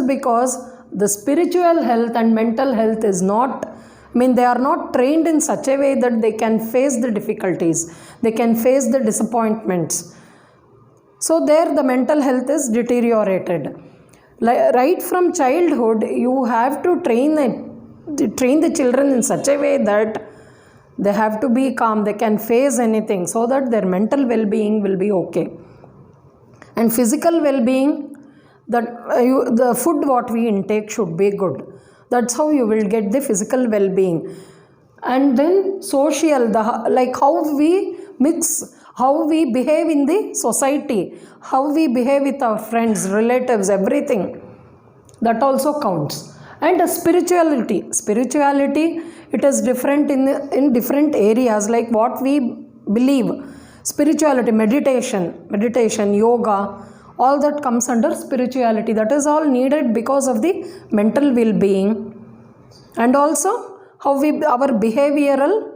because the spiritual health and mental health is not, they are not trained in such a way that they can face the difficulties, they can face the disappointments. So there the mental health is deteriorated. Right from childhood, you have to train the children in such a way that they have to be calm, they can face anything, so that their mental well-being will be okay. And physical well-being, the food what we intake should be good. That's how you will get the physical well-being. And then social, like how we mix, how we behave in the society, how we behave with our friends, relatives, everything, that also counts. And spirituality, it is different in different areas, like what we believe. Spirituality, meditation, yoga, all that comes under spirituality. That is all needed because of the mental well-being, and also how our behavioral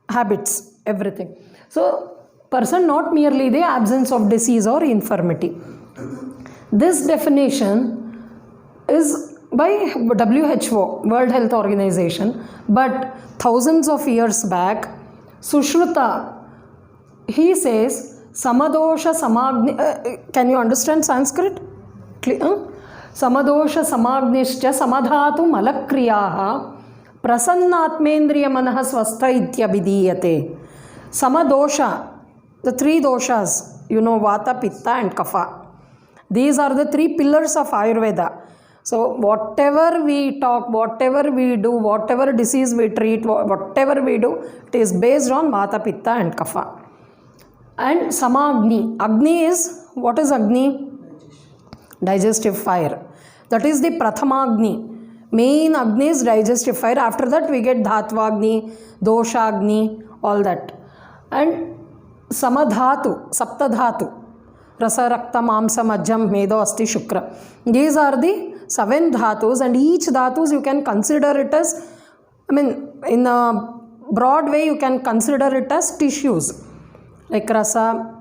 habits, everything. So person, not merely the absence of disease or infirmity. This definition is by WHO, World Health Organization, but thousands of years back, Sushruta, he says, Samadosha Samagni, can you understand Sanskrit? Samadosha Samagnischa Samadhatu Malakriyaha Prasannatmendriya Manaha Swastha Ityabhidiyate. Samadosha, the three doshas, Vata, Pitta and Kapha. These are the three pillars of Ayurveda. So whatever we talk, whatever we do, whatever disease we treat, whatever we do, it is based on Vata, Pitta and Kapha. And Samagni. Agni is, what is Agni? Digestive fire. That is the Prathamagni. Main Agni is digestive fire. After that we get Dhatvagni, Doshagni, all that. And Samadhatu, Saptadhatu, Rasa, Rakta, Mamsa, Majjam, Medo, Asti, Shukra. These are the 7 dhatus, and each dhatus you can consider it as, in a broad way you can consider it as tissues. Like Rasa,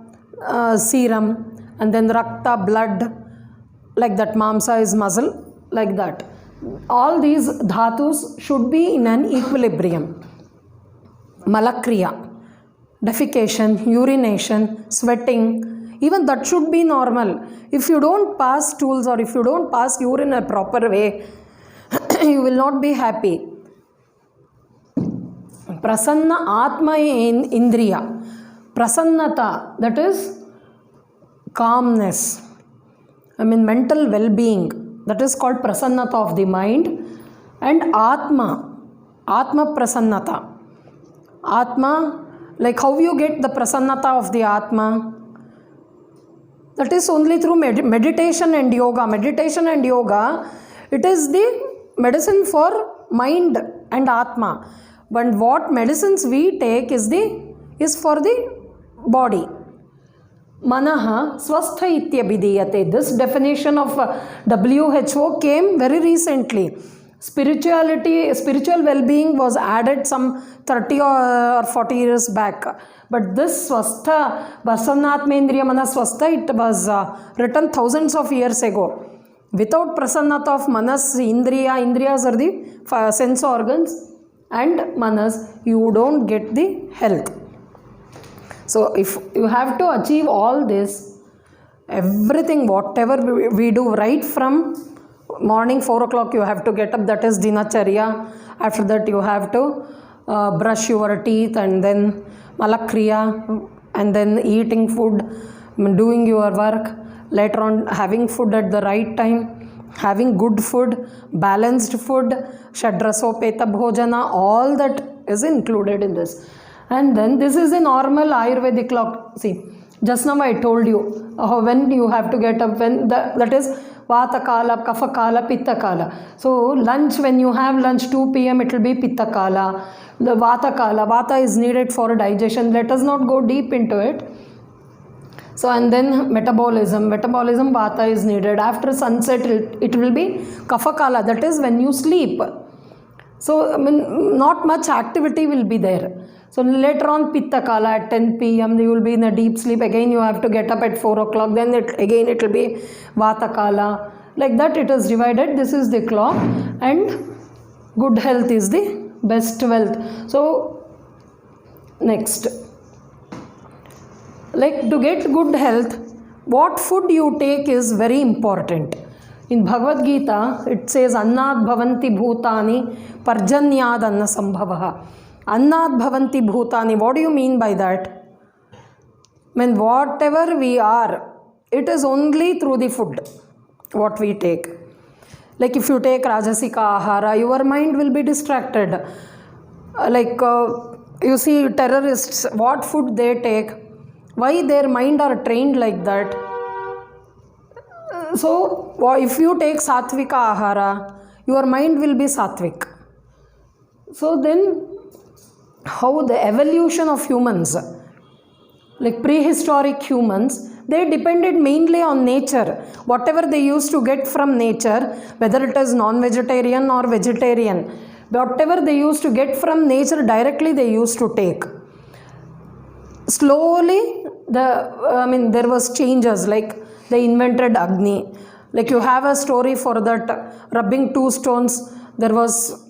serum, and then Rakta, blood, like that. Mamsa is muscle, like that. All these dhatus should be in an equilibrium. Malakriya, defecation, urination, sweating, even that should be normal. If you don't pass stools or if you don't pass urine in a proper way, you will not be happy. Prasanna Atma Indriya. Prasannata, that is calmness. Mental well-being. That is called prasannata of the mind. And Atma prasannata. Atma, like how you get the prasannata of the Atma? That is only through meditation and yoga. Meditation and yoga, it is the medicine for mind and Atma. But what medicines we take is for the body. Manaha swastha ityabhidiyate. This definition of WHO came very recently. Spiritual well-being was added some 30 or 40 years back. But this swastha, Prasannatmendriya Manas swastha, it was written thousands of years ago. Without prasannata of manas, indriyas are the sense organs, and manas, you don't get the health. So if you have to achieve all this, everything, whatever we do, right from morning 4 o'clock you have to get up, that is dinacharya. After that you have to brush your teeth, and then malakriya, and then eating food, doing your work, later on having food at the right time, having good food, balanced food, shadrasopeta bhojana, all that is included in this. And then this is a normal Ayurvedic clock. See, just now I told you when you have to get up, when that is Vata Kala, Kapha Kala, Pitta Kala. So lunch, when you have lunch 2 p.m. it will be Pitta Kala. The Vata Kala, Vata is needed for digestion. Let us not go deep into it. So and then metabolism Vata is needed. After sunset it will be Kapha Kala, that is when you sleep. So not much activity will be there. So later on Pitta Kala at 10 p.m. you will be in a deep sleep. Again you have to get up at 4 o'clock. Then it will be Vata Kala. Like that it is divided. This is the clock, and good health is the best wealth. So next, like to get good health, what food you take is very important. In Bhagavad Gita, it says, Annad bhavanti bhutani parjanyad anna sambhavaha. Annad bhavanti bhutani. What do you mean by that? I mean, whatever we are, it is only through the food, what we take. Like if you take Rajasika Ahara, your mind will be distracted. You see terrorists, what food they take, why their mind are trained like that. So if you take Satvika Ahara, your mind will be Satvik. So then how the evolution of humans, like prehistoric humans, they depended mainly on nature. Whatever they used to get from nature, whether it is non-vegetarian or vegetarian, whatever they used to get from nature directly they used to take. Slowly, there was changes, like they invented Agni. Like you have a story for that, rubbing two stones, there was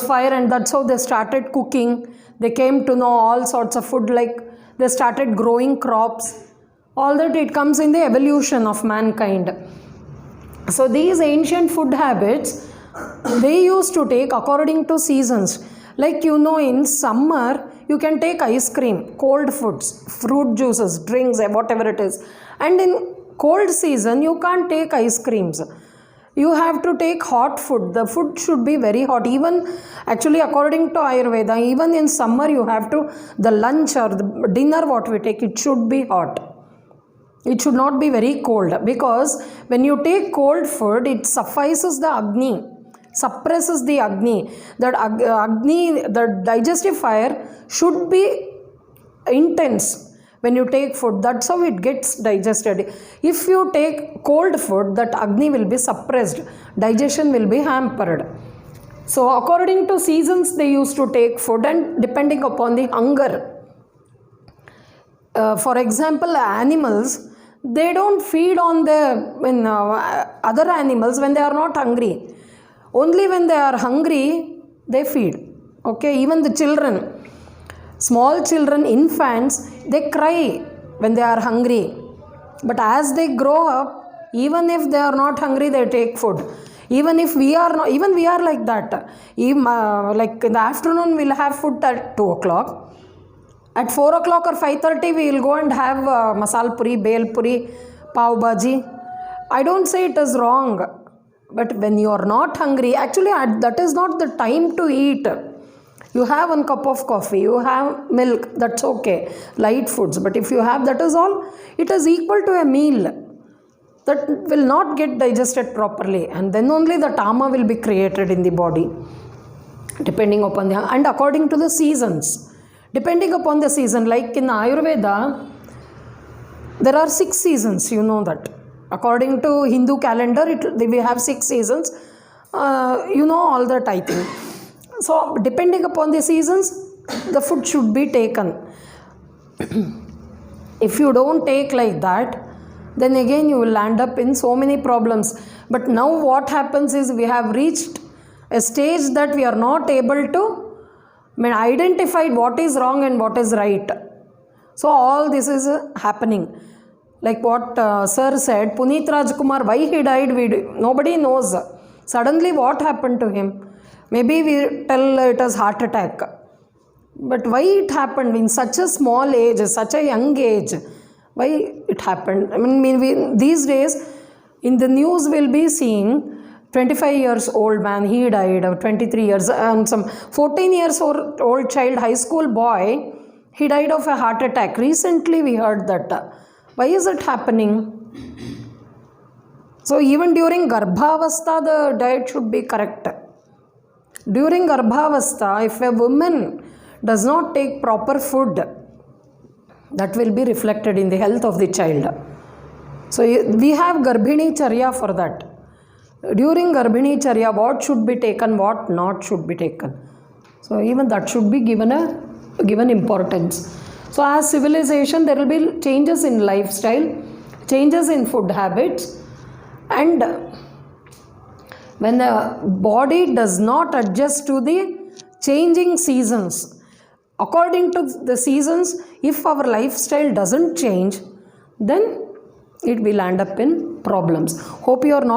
fire, and that's how they started cooking. They came to know all sorts of food, like they started growing crops. All that, it comes in the evolution of mankind. So these ancient food habits, they used to take according to seasons. Like in summer, you can take ice cream, cold foods, fruit juices, drinks, whatever it is. And in cold season, you can't take ice creams. You have to take hot food. The food should be very hot. Even actually according to Ayurveda, even in summer you have to, the lunch or the dinner what we take, it should be hot. It should not be very cold, because when you take cold food, it suffices the Agni, suppresses the Agni. That Agni, the digestive fire should be intense. When you take food, that's how it gets digested. If you take cold food, that Agni will be suppressed, digestion will be hampered. So according to seasons, they used to take food, and depending upon the hunger. For example, animals, they don't feed on the other animals when they are not hungry. Only when they are hungry, they feed. Okay, even the children. Small children, infants, they cry when they are hungry. But as they grow up, even if they are not hungry, they take food. Even if we are not, even we are like that. Even, like in the afternoon, we'll have food at 2 o'clock. At 4 o'clock or 5:30, we will go and have masal puri, bel puri, pav bhaji. I don't say it is wrong. But when you are not hungry, actually that is not the time to eat. You have 1 cup of coffee, you have milk, that's okay, light foods. But if you have that is all, it is equal to a meal that will not get digested properly. And then only the tama will be created in the body, depending upon the, and according to the seasons. Depending upon the season, like in Ayurveda, there are 6 seasons, you know that. According to Hindu calendar, we have 6 seasons. All that, I think. So, depending upon the seasons, the food should be taken. If you don't take like that, then again you will land up in so many problems. But now what happens is, we have reached a stage that we are not able to identify what is wrong and what is right. So, all this is happening. Like what sir said, Puneet Rajkumar, why he died, nobody knows. Suddenly what happened to him? Maybe we tell it as heart attack. But why it happened in such a small age, such a young age? Why it happened? These days, in the news we'll be seeing 25 years old man, he died, or 23 years, and some 14 years old child, high school boy, he died of a heart attack. Recently we heard that. Why is it happening? So even during Garbhavastha, the diet should be correct. During Garbhavastha, if a woman does not take proper food, that will be reflected in the health of the child. So we have Garbhini Charya for that. During Garbhini Charya, what should be taken, what not should be taken. So even that should be given importance. So as civilization, there will be changes in lifestyle, changes in food habits. And when the body does not adjust to the changing seasons, according to the seasons, if our lifestyle doesn't change, then it will end up in problems. Hope you are not